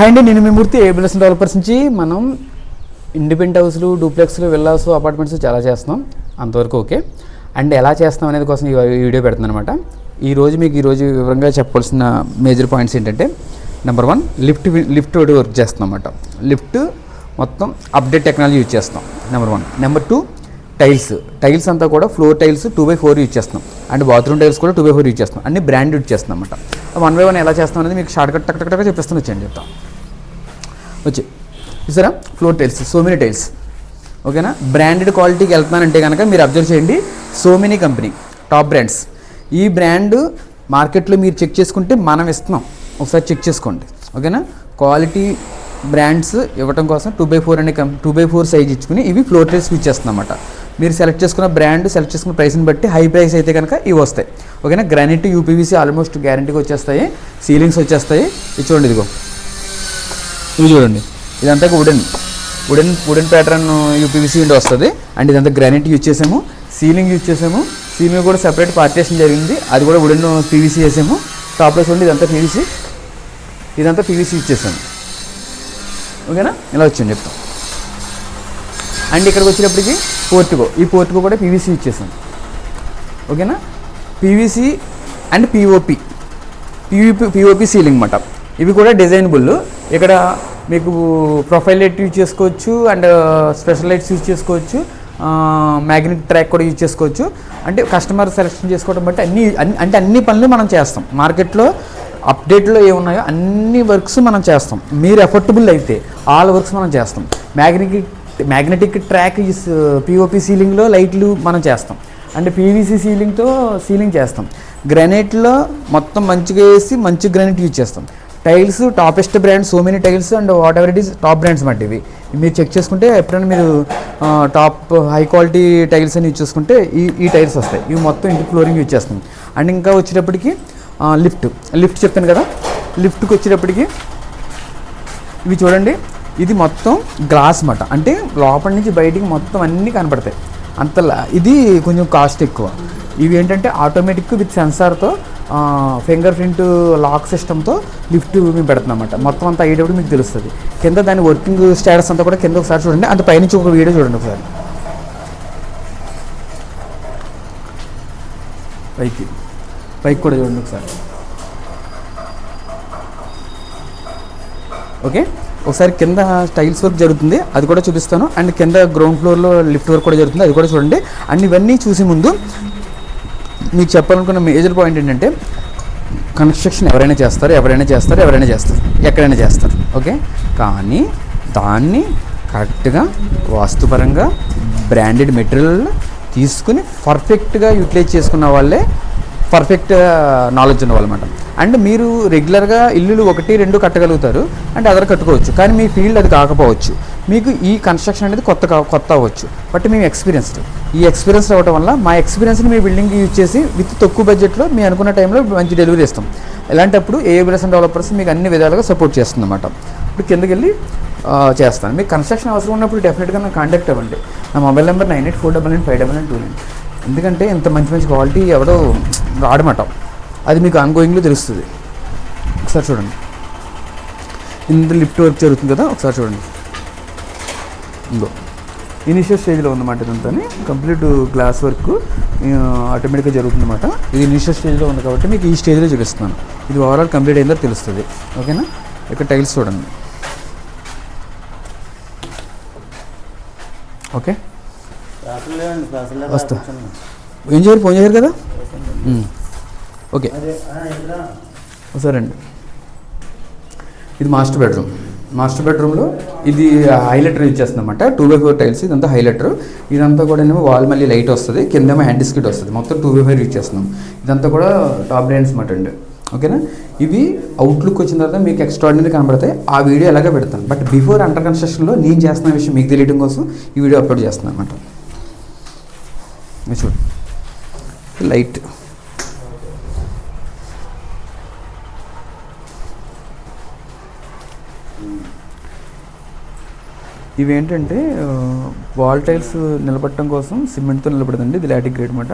Hi అండి, నేను మీ మూర్తి ABS developers నుంచి. మనం ఇండిపెండెంట్ హౌస్లు, డూప్లెక్స్లు, విల్లాస్, అపార్ట్మెంట్స్ చాలా చేస్తున్నాం. అంతవరకు ఓకే. అండ్ ఎలా చేస్తాం అనేది కోసం ఈ వీడియో పెడుతున్నాను అనమాట. ఈరోజు వివరంగా చెప్పాల్సిన మేజర్ పాయింట్స్ ఏంటంటే, నెంబర్ 1 లిఫ్ట్ వర్క్ చేస్తున్నాం అన్నమాట. లిఫ్ట్ మొత్తం అప్డేట్ టెక్నాలజీ యూజ్ చేస్తాం, నెంబర్ 1. నెంబర్ 2 టైల్స్ అంతా కూడా ఫ్లోర్ టైల్స్ 2x4 యూజ్ చేస్తున్నాం. అండ్ బాత్రూమ్ టైల్స్ కూడా 2x4 యూజ్ చేస్తున్నాం. అన్ని బ్రాండ్ యూజ్ చేస్తున్నాం అన్నమాట. 1 by 1 ఎలా చేస్తాం అనేది మీకు షార్ట్ కట్ టక్ చెప్పేస్తాను. వచ్చేయండి చెప్తాం. చూసారా, floor tiles, so many tiles, ఓకేనా. బ్రాండెడ్ క్వాలిటీకి వెళ్తున్నానంటే కనుక మీరు అబ్జర్వ్ చేయండి. So many company, top brands. ఈ బ్రాండ్ మార్కెట్లో మీరు చెక్ చేసుకుంటే మనం ఇస్తున్నాం, ఒకసారి చెక్ చేసుకోండి, ఓకేనా. క్వాలిటీ బ్రాండ్స్ ఇవ్వడం కోసం 2x4 అనే 2x4 సైజ్ ఇచ్చుకుని ఇవి ఫ్లోర్ టైల్స్ యూజ్ చేస్తున్నాం అన్నమాట. మీరు సెలెక్ట్ చేసుకున్న బ్రాండ్, సెలెక్ట్ చేసుకున్న ప్రైస్ని బట్టి హై ప్రైస్ అయితే కనుక ఇవి వస్తాయి, ఓకేనా. గ్రానైట్, యూపీవీసీ ఆల్మోస్ట్ గ్యారంటీగా వచ్చేస్తాయి. సీలింగ్స్ వచ్చేస్తాయి. ఇది చూడండి, ఇవి చూడండి, ఇదంతా వుడెన్ ప్యాటర్న్ యూపీవీసీ విండో వస్తుంది. అండ్ ఇదంతా గ్రానైట్ యూజ్ చేసాము. సీలింగ్ యూజ్ చేసాము. సీలింగ్ కూడా సెపరేట్ పార్టీషన్ జరిగింది, అది కూడా వుడెన్ పీవీసీ వేసాము. టాప్లో చూడండి, ఇదంతా పీవీసీ యూజ్ చేసాము, ఓకేనా. ఇలా వచ్చింది చెప్తాం. అండ్ ఇక్కడికి వచ్చేటప్పటికి ఈ పోర్టుకో కూడా పీవీసీ యూజ్ చేసాం, ఓకేనా. పీవీసీ అండ్ పిఓపి సీలింగ్ అన్నమాట. ఇవి కూడా డిజైనబుల్. ఇక్కడ మీకు ప్రొఫైల్ లైట్ యూజ్ చేసుకోవచ్చు, అండ్ స్పెషల్ లైట్స్ యూజ్ చేసుకోవచ్చు, మ్యాగ్నెటిక్ ట్రాక్ కూడా యూజ్ చేసుకోవచ్చు. అంటే కస్టమర్ సెలెక్షన్ చేసుకోవడం బట్టి అన్ని పనులు మనం చేస్తాం. మార్కెట్లో అప్డేట్లో ఏమున్నాయో అన్ని వర్క్స్ మనం చేస్తాం. మీరు ఎఫర్టబుల్ అయితే ఆల్ వర్క్స్ మనం చేస్తాం. మ్యాగ్నెటిక్ ట్రాక్ పిఓపి సీలింగ్లో లైట్లు మనం చేస్తాం. అండ్ పీవీసీ సీలింగ్తో సీలింగ్ చేస్తాం. గ్రానైట్లో మొత్తం మంచిగా వేసి మంచి గ్రానైట్ యూజ్ చేస్తాం. Tiles toppest brand, so many tiles and what ever it is top brands మాట. ఇవి మీరు చెక్ చేసుకుంటే ఎప్పుడైనా మీరు టాప్ హై క్వాలిటీ టైల్స్ అని యూజ్ చేసుకుంటే ఈ టైల్స్ వస్తాయి. ఇవి మొత్తం ఇంటి ఫ్లోరింగ్ యూజ్ చేస్తాం. అండ్ ఇంకా వచ్చేటప్పటికి లిఫ్ట్ చెప్తాను కదా. లిఫ్ట్కి వచ్చేటప్పటికి ఇవి చూడండి, ఇది మొత్తం గ్లాస్ మాట. అంటే లోపల నుంచి బయటికి మొత్తం అన్నీ కనపడతాయి. ఇది కొంచెం కాస్ట్ ఎక్కువ. ఇవి ఏంటంటే ఆటోమేటిక్ విత్ సెన్సార్తో ఫింగర్ ప్రింట్ లాక్ సిస్టమ్తో లిఫ్ట్ మేము పెడుతున్నాం అన్నమాట. మొత్తం అంతా అయ్యేటప్పుడు మీకు తెలుస్తుంది. కింద దాని వర్కింగ్ స్టేటస్ అంతా కూడా కింద ఒకసారి చూడండి. అంత పైనుంచి ఒక వీడియో చూడండి ఒకసారి. పైకి కూడా చూడండి ఒకసారి, ఓకే. ఒకసారి కింద టైల్స్ వర్క్ జరుగుతుంది, అది కూడా చూపిస్తాను. అండ్ కింద గ్రౌండ్ ఫ్లోర్లో లిఫ్ట్ వర్క్ కూడా జరుగుతుంది, అది కూడా చూడండి. అండ్ ఇవన్నీ చూసి ముందు మీకు చెప్పాలనుకున్న మేజర్ పాయింట్ ఏంటంటే, కన్స్ట్రక్షన్ ఎవరైనా చేస్తారు, ఎక్కడైనా చేస్తారు, ఓకే. కానీ దాన్ని కరెక్ట్గా వాస్తుపరంగా బ్రాండెడ్ మెటీరియల్ తీసుకుని పర్ఫెక్ట్గా యూటిలైజ్ చేసుకున్న వాళ్ళే పర్ఫెక్ట్ నాలెడ్జ్ ఉన్న వాళ్ళమాట. అండ్ మీరు రెగ్యులర్గా ఇల్లులు 1-2 కట్టగలుగుతారు, అండ్ అదర్ కట్టుకోవచ్చు. కానీ మీ ఫీల్డ్ అది కాకపోవచ్చు. మీకు ఈ కన్స్ట్రక్షన్ అనేది కొత్త అవ్వచ్చు. బట్ మేము ఈ ఎక్స్పీరియన్స్ అవ్వడం వల్ల మా ఎక్స్పీరియన్స్ని మీ బిల్డింగ్కి యూజ్ చేసి విత్ తక్కువ బడ్జెట్లో మీ అనుకున్న టైంలో మంచి డెలివరీ ఇస్తాం. ఇలాంటప్పుడు ఏబిఎస్ డెవలపర్స్ మీకు అన్ని విధాలుగా సపోర్ట్ చేస్తుంది అన్నమాట. ఇప్పుడు కిందకి వెళ్ళి చేస్తాను. మీకు కన్స్ట్రక్షన్ అవసరం ఉన్నప్పుడు డెఫినెట్గా నాకు కాంటాక్ట్ అవ్వండి. నా మొబైల్ నెంబర్ 9849959929. ఎందుకంటే ఇంత మంచి క్వాలిటీ ఎవడో రాడమాట. అది మీకు ఆన్గోయింగ్లో తెలుస్తుంది. ఒకసారి చూడండి, ఇంత లిఫ్ట్ వర్క్ జరుగుతుంది కదా, ఒకసారి చూడండి. ఇనిషియల్ స్టేజ్లో ఉందన్నమాట. ఇదంతా కంప్లీట్ గ్లాస్ వర్క్ ఆటోమేటిక్గా జరుగుతుందన్నమాట. ఇది ఇనిషియల్ స్టేజ్లో ఉంది కాబట్టి మీకు ఈ స్టేజ్లో చూపిస్తున్నాను. ఇది ఓవరాల్ కంప్లీట్ అయిందో తెలుస్తుంది, ఓకేనా. ఇక్కడ టైల్స్ చూడండి, ఓకే. వస్తా, ఏం చేయాలి, ఫోన్ చేశారు కదా, ఓకే. సరే అండి. ఇది మాస్టర్ బెడ్రూమ్లో ఇది హైలైటర్ యూజ్ చేస్తుంది అనమాట. 2x4 టైల్స్, ఇదంతా హైలైటర్. ఇదంతా కూడా వాల్ మళ్ళీ లైట్ వస్తుంది, కిందేమో హ్యాండ్ స్కిట్ వస్తుంది. మొత్తం 2x4 యూజ్ చేస్తున్నాం. ఇదంతా కూడా టాప్ బ్రాండ్స్ అనమాట అండి, ఓకేనా. ఇవి అవుట్లుక్ వచ్చిన తర్వాత మీకు ఎక్స్ట్రాడినరీ కనబడతాయి. ఆ వీడియో ఎలాగే పెడతాను. బట్ బిఫోర్ అండర్ కన్స్ట్రక్షన్లో నేను చేస్తున్న విషయం మీకు తెలియడం కోసం ఈ వీడియో అప్లోడ్ చేస్తున్నాను అనమాట. చూడు, లైట్ ఇవేంటంటే వాల్ టైల్స్ నిలబడటం కోసం సిమెంట్తో నిలబడుతుంది. ఇది లాటిక్ గ్రేడ్ అనమాట.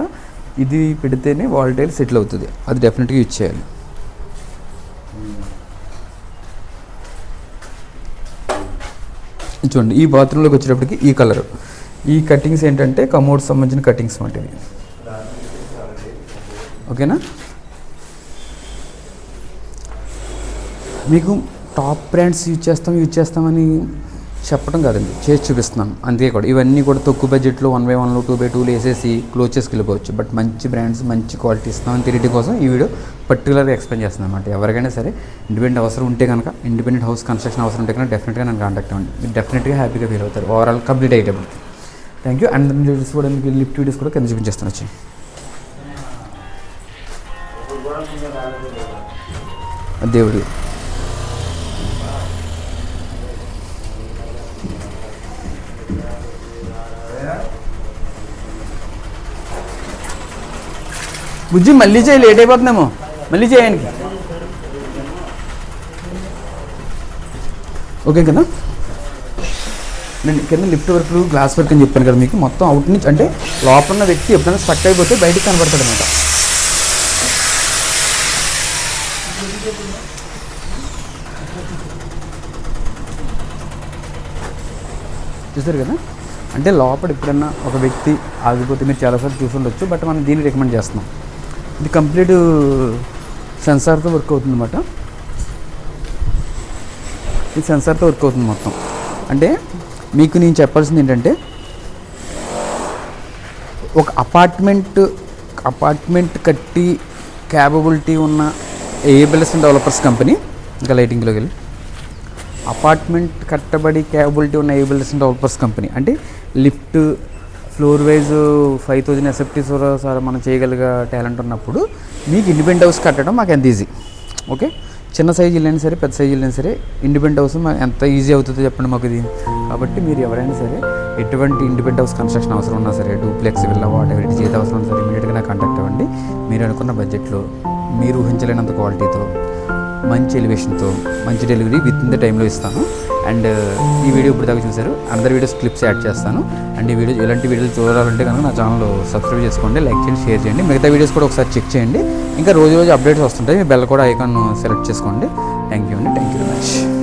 ఇది పెడితేనే వాల్ టైల్స్ సెటిల్ అవుతుంది. అది డెఫినెట్గా యూజ్ చేయాలి. చూడండి, ఈ బాత్రూంలోకి వచ్చేటప్పటికి ఈ కలర్, ఈ కటింగ్స్ ఏంటంటే కమోడ్ సంబంధించిన కటింగ్స్ మాట ఇవి. ఓకేనా. మీకు టాప్ బ్రాండ్స్ యూజ్ చేస్తామని చెప్పడం కాదండి, చేసి చూపిస్తున్నాను అంతే. కూడా ఇవన్నీ కూడా తక్కువ బడ్జెట్లో 1/1 2/2 వేసేసి క్లోజ్ చేసుకు వెళ్ళిపోవచ్చు. బట్ మంచి బ్రాండ్స్ మంచి క్వాలిటీ ఇస్తామని తెలియడం కోసం ఈ వీడియో పర్టికులర్గా ఎక్స్ప్లెయిన్ చేస్తున్నాను అనమాట. ఎవరికైనా సరే ఇండిపెండెంట్ అవసరం ఉంటే కనుక, ఇండిపెండెంట్ హౌస్ కన్స్ట్రక్షన్ అవసరం ఉంటే కనుక డెఫినెట్గా నన్ను కాంటాక్ట్ అవ్వండి. మీరు డెఫినెట్గా హ్యాపీగా ఫీల్ అవుతారు ఓవరాల్ కంప్లీట్ అయ్యేటప్పుడు. Thank you. అండ్ వీడియోస్ కూడా మీకు లిఫ్ట్ వీడియోస్ కూడా కింద చూపించేస్తాను వచ్చి. దేవుడు బుజ్జి మళ్ళీ చేయి, లేట్ అయిపోతుందేమో, మళ్ళీ చేయడానికి. ఓకే కదా. నేను కింద లిఫ్ట్ వర్క్ గ్లాస్ వర్క్ అని చెప్పాను కదా మీకు. మొత్తం అవుట్ నుంచి అంటే లోపల ఉన్న వ్యక్తి ఎప్పుడైనా స్టక్ అయిపోతే బయటికి కనబడతాడు అనమాట. చూసారు కదా. అంటే లోపల ఎప్పుడన్నా ఒక వ్యక్తి ఆగిపోతే మీరు చాలాసార్లు చూసి ఉండొచ్చు. బట్ మనం దీన్ని రికమెండ్ చేస్తున్నాం. ఇది కంప్లీట్ సెన్సార్తో వర్క్ అవుతుంది అన్నమాట. ఇది సెన్సార్తో వర్క్ అవుతుంది మొత్తం. అంటే మీకు నేను చెప్పాల్సింది ఏంటంటే, ఒక అపార్ట్మెంట్ కట్టి క్యాపబిలిటీ ఉన్న ఏబిల్స్ అండ్ డెవలపర్స్ కంపెనీ. ఇంకా లైటింగ్లోకి వెళ్ళి, అపార్ట్మెంట్ కట్టబడి క్యాపబిలిటీ ఉన్న ఏబిల్స్ అండ్ డెవలపర్స్ కంపెనీ అంటే lift floor wise 5000 SFTs sir మనం చేయగలిగే టాలెంట్ ఉన్నప్పుడు మీకు ఇండిపెండెంట్ హౌస్ కట్టడం మాకు ఎంత ఈజీ. ఓకే, చిన్న సైజు ఇల్లైనా సరే పెద్ద సైజు ఇల్లైనా సరే ఇండిపెండెంట్ హౌస్ ఎంత ఈజీ అవుతుందో చెప్పండి మాకు ఇది. కాబట్టి మీరు ఎవరైనా సరే ఎటువంటి ఇండిపెండెంట్ హౌస్ కన్స్ట్రక్షన్ అవసరం ఉన్నా సరే, డూప్లెక్స్ విల్లా వాట్ ఎవరి చేతి అవసరం ఉన్నా సరే ఇమీడియట్గా నాకు కాంటాక్ట్ అవ్వండి. మీరు అనుకున్న బడ్జెట్లో, మీరు ఊహించలేనంత క్వాలిటీతో, మంచి ఎలివేషన్తో, మంచి డెలివరీ విత్ ఇన్ ద టైంలో ఇస్తాను. అండ్ ఈ వీడియో ఇప్పుడు దాకా చూసారు, అందర్ వీడియోస్ క్లిప్స్ యాడ్ చేస్తాను. అండ్ ఈ వీడియో ఇలాంటి వీడియోలు చూడాలంటే కనుక నా ఛానల్ సబ్స్క్రైబ్ చేసుకోండి, లైక్ చేయండి, షేర్ చేయండి. మిగతా వీడియోస్ కూడా ఒకసారి చెక్ చేయండి. ఇంకా రోజు అప్డేట్స్ వస్తుంటాయి. మీ బెల్ కూడా ఐకాన్ సెలెక్ట్ చేసుకోండి. థ్యాంక్ యూ అండి. Thank you very much.